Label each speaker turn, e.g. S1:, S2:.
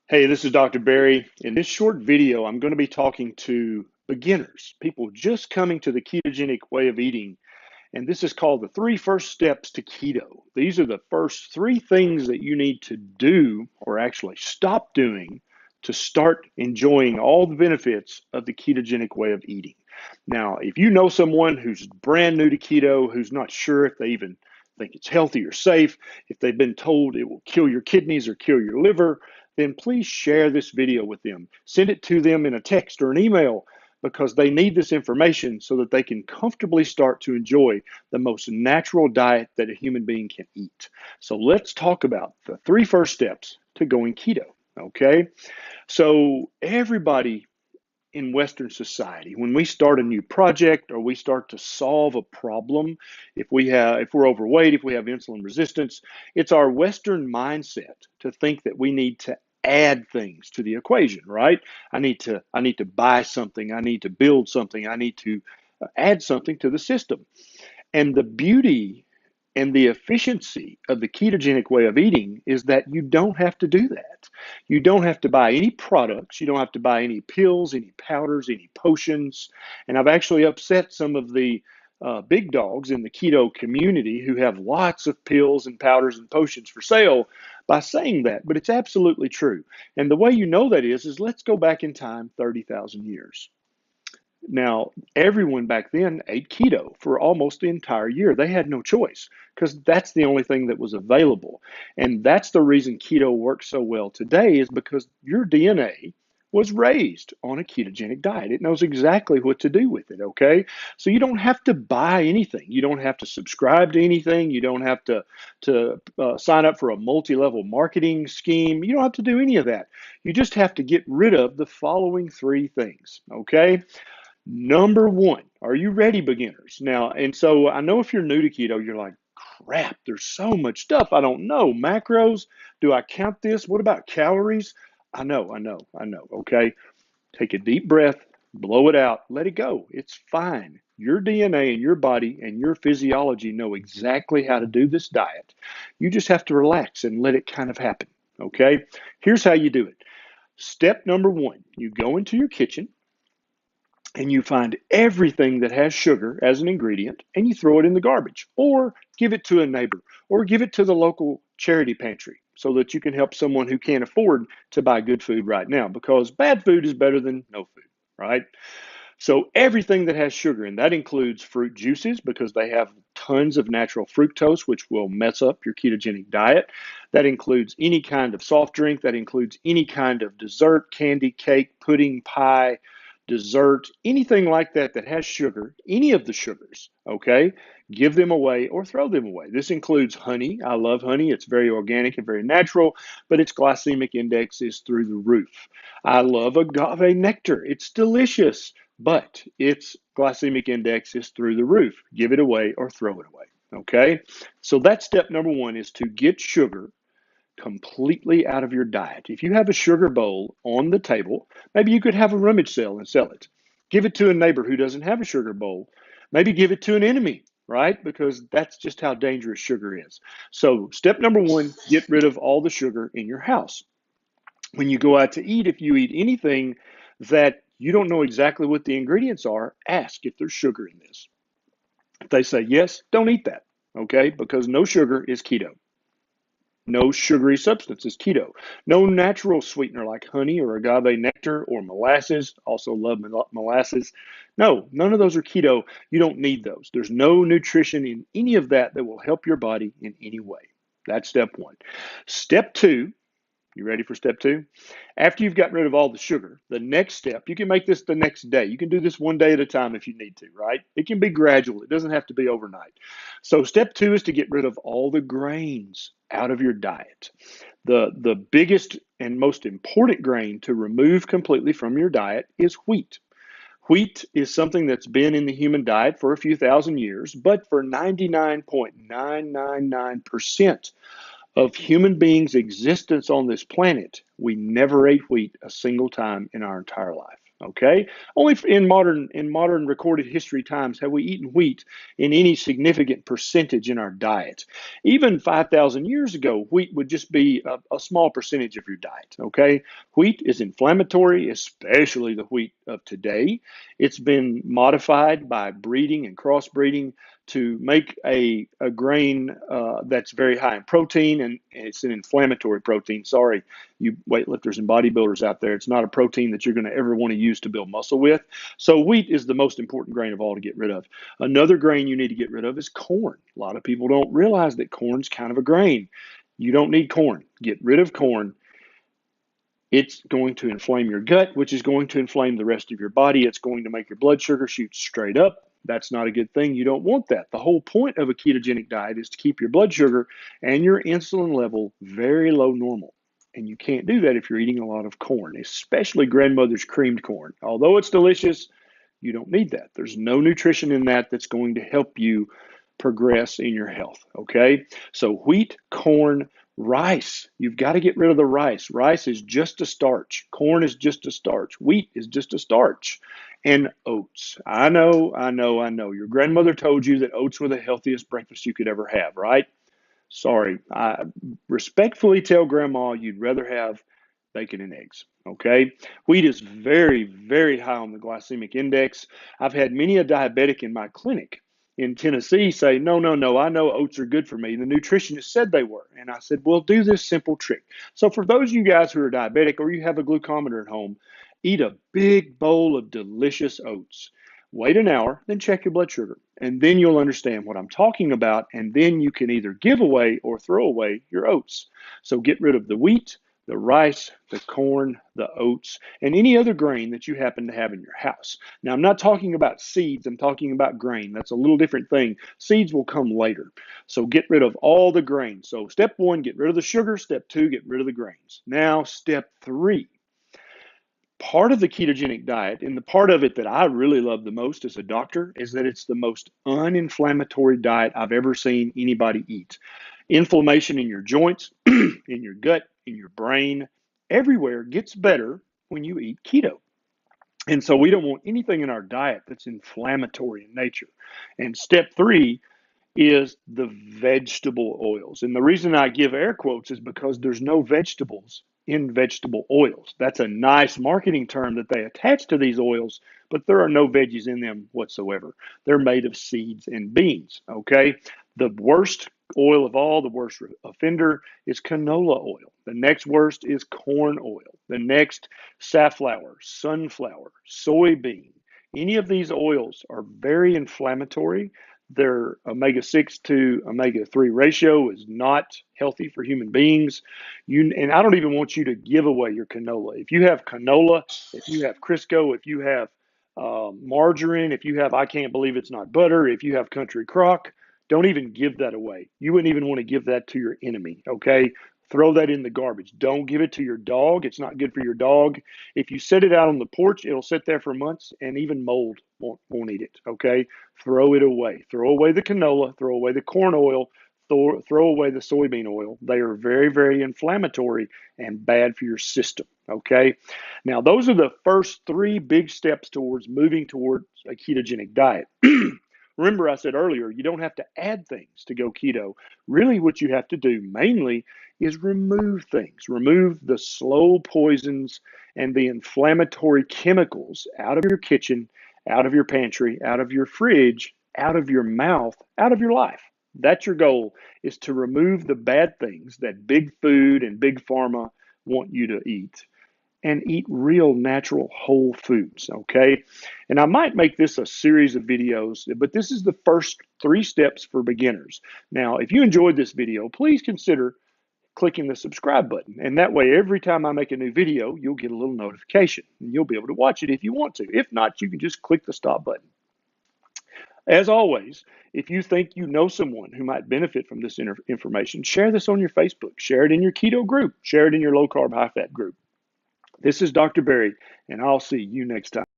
S1: Hey, this is Dr. Barry. In this short video, I'm going to be talking to beginners, people just coming to the ketogenic way of eating. And this is called the 3 first steps to keto. These are the first 3 things that you need to do or actually stop doing to start enjoying all the benefits of the ketogenic way of eating. Now, if you know someone who's brand new to keto, who's not sure if they even think it's healthy or safe, if they've been told it will kill your kidneys or kill your liver, then please share this video with them. Send it to them in a text or an email because they need this information so that they can comfortably start to enjoy the most natural diet that a human being can eat. So let's talk about the 3 first steps to going keto, okay? So everybody in Western society, when we start a new project or we start to solve a problem, if we're overweight, if we have insulin resistance, it's our Western mindset to think that we need to add things to the equation, right? I need to buy something, I need to build something, I need to add something to the system. And the beauty and the efficiency of the ketogenic way of eating is that you don't have to do that. You don't have to buy any products. You don't have to buy any pills, any powders, any potions. And I've actually upset some of the big dogs in the keto community who have lots of pills and powders and potions for sale by saying that, but it's absolutely true. And the way you know that is let's go back in time 30,000 years. Now, everyone back then ate keto for almost the entire year. They had no choice because that's the only thing that was available. And that's the reason keto works so well today is because your DNA was raised on a ketogenic diet. It knows exactly what to do with it, okay? So you don't have to buy anything. You don't have to subscribe to anything. You don't have to sign up for a multi-level marketing scheme. You don't have to do any of that. You just have to get rid of the following 3 things, okay? Number 1, are you ready, beginners? Now, and so I know if you're new to keto, you're like, crap, there's so much stuff. I don't know. Macros, do I count this? What about calories? I know. Okay. Take a deep breath, blow it out, let it go. It's fine. Your DNA and your body and your physiology know exactly how to do this diet. You just have to relax and let it kind of happen. Okay. Here's how you do it. Step number 1, you go into your kitchen and you find everything that has sugar as an ingredient and you throw it in the garbage or give it to a neighbor or give it to the local charity pantry so that you can help someone who can't afford to buy good food right now because bad food is better than no food, right? So everything that has sugar, and that includes fruit juices because they have tons of natural fructose, which will mess up your ketogenic diet. That includes any kind of soft drink. That includes any kind of dessert, candy, cake, pudding, pie, dessert, anything like that that has sugar, any of the sugars, okay? Give them away or throw them away. This includes honey. I love honey. It's very organic and very natural, but its glycemic index is through the roof. I love agave nectar. It's delicious, but its glycemic index is through the roof. Give it away or throw it away, okay? So that's step number 1 is to get sugar completely out of your diet. If you have a sugar bowl on the table, maybe you could have a rummage sale and sell it. Give it to a neighbor who doesn't have a sugar bowl. Maybe give it to an enemy, right? Because that's just how dangerous sugar is. So step number 1, get rid of all the sugar in your house. When you go out to eat, if you eat anything that you don't know exactly what the ingredients are, ask if there's sugar in this. If they say yes, don't eat that, okay? Because no sugar is keto. No sugary substance is keto. No natural sweetener like honey or agave nectar or molasses. Also love molasses. No, none of those are keto. You don't need those. There's no nutrition in any of that that will help your body in any way. That's step 1. Step 2, you ready for step 2? After you've got rid of all the sugar, the next step, you can make this the next day. You can do this one day at a time if you need to, right? It can be gradual. It doesn't have to be overnight. So step 2 is to get rid of all the grains out of your diet. The biggest and most important grain to remove completely from your diet is wheat. Wheat is something that's been in the human diet for a few thousand years, but for 99.999% of human beings' existence on this planet, we never ate wheat a single time in our entire life. Okay, only in modern recorded history times have we eaten wheat in any significant percentage in our diet. Even 5,000 years ago, wheat would just be a small percentage of your diet. Okay, wheat is inflammatory, especially the wheat of today. It's been modified by breeding and crossbreeding to make a grain that's very high in protein, and it's an inflammatory protein. Sorry, you weightlifters and bodybuilders out there, it's not a protein that you're going to ever want to use to build muscle with. So wheat is the most important grain of all to get rid of. Another grain you need to get rid of is corn. A lot of people don't realize that corn's kind of a grain. You don't need corn. Get rid of corn. It's going to inflame your gut, which is going to inflame the rest of your body. It's going to make your blood sugar shoot straight up. That's not a good thing. You don't want that. The whole point of a ketogenic diet is to keep your blood sugar and your insulin level very low normal. And you can't do that if you're eating a lot of corn, especially grandmother's creamed corn. Although it's delicious, you don't need that. There's no nutrition in that that's going to help you progress in your health. Okay? So wheat, corn, rice. You've got to get rid of the rice. Rice is just a starch. Corn is just a starch. Wheat is just a starch. And oats. I know. Your grandmother told you that oats were the healthiest breakfast you could ever have, right? Sorry. I respectfully tell grandma you'd rather have bacon and eggs. Okay. Wheat is very, very high on the glycemic index. I've had many a diabetic in my clinic in Tennessee say, no, I know oats are good for me. The nutritionist said they were. And I said, well, do this simple trick. So for those of you guys who are diabetic or you have a glucometer at home, eat a big bowl of delicious oats. Wait an hour, then check your blood sugar. And then you'll understand what I'm talking about. And then you can either give away or throw away your oats. So get rid of the wheat, the rice, the corn, the oats, and any other grain that you happen to have in your house. Now, I'm not talking about seeds. I'm talking about grain. That's a little different thing. Seeds will come later. So get rid of all the grains. So step 1, get rid of the sugar. Step 2, get rid of the grains. Now, step 3. Part of the ketogenic diet, and the part of it that I really love the most as a doctor, is that it's the most uninflammatory diet I've ever seen anybody eat. Inflammation in your joints, in your gut, in your brain, everywhere gets better when you eat keto. And so we don't want anything in our diet that's inflammatory in nature. And step 3 is the vegetable oils. And the reason I give air quotes is because there's no vegetables in vegetable oils. That's a nice marketing term that they attach to these oils, but there are no veggies in them whatsoever. They're made of seeds and beans, okay? The worst oil of all, the worst offender, is canola oil. The next worst is corn oil. The next, safflower, sunflower, soybean. Any of these oils are very inflammatory. Their omega-6 to omega-3 ratio is not healthy for human beings. And I don't even want you to give away your canola. If you have canola, if you have Crisco, if you have margarine, if you have I can't believe it's not butter, if you have country crock, don't even give that away. You wouldn't even want to give that to your enemy, okay? Throw that in the garbage. Don't give it to your dog. It's not good for your dog. If you set it out on the porch, it'll sit there for months and even mold won't eat it, okay? Throw it away. Throw away the canola. Throw away the corn oil. Throw away the soybean oil. They are very, very inflammatory and bad for your system, okay? Now, those are the first 3 big steps towards moving towards a ketogenic diet. Remember, I said earlier, you don't have to add things to go keto. Really, what you have to do mainly is remove things. Remove the slow poisons and the inflammatory chemicals out of your kitchen, out of your pantry, out of your fridge, out of your mouth, out of your life. That's your goal, is to remove the bad things that big food and big pharma want you to eat, and eat real, natural, whole foods, okay? And I might make this a series of videos, but this is the first 3 steps for beginners. Now, if you enjoyed this video, please consider clicking the subscribe button. And that way, every time I make a new video, you'll get a little notification. And you'll be able to watch it if you want to. If not, you can just click the stop button. As always, if you think you know someone who might benefit from this information, share this on your Facebook. Share it in your keto group. Share it in your low-carb, high-fat group. This is Dr. Berry, and I'll see you next time.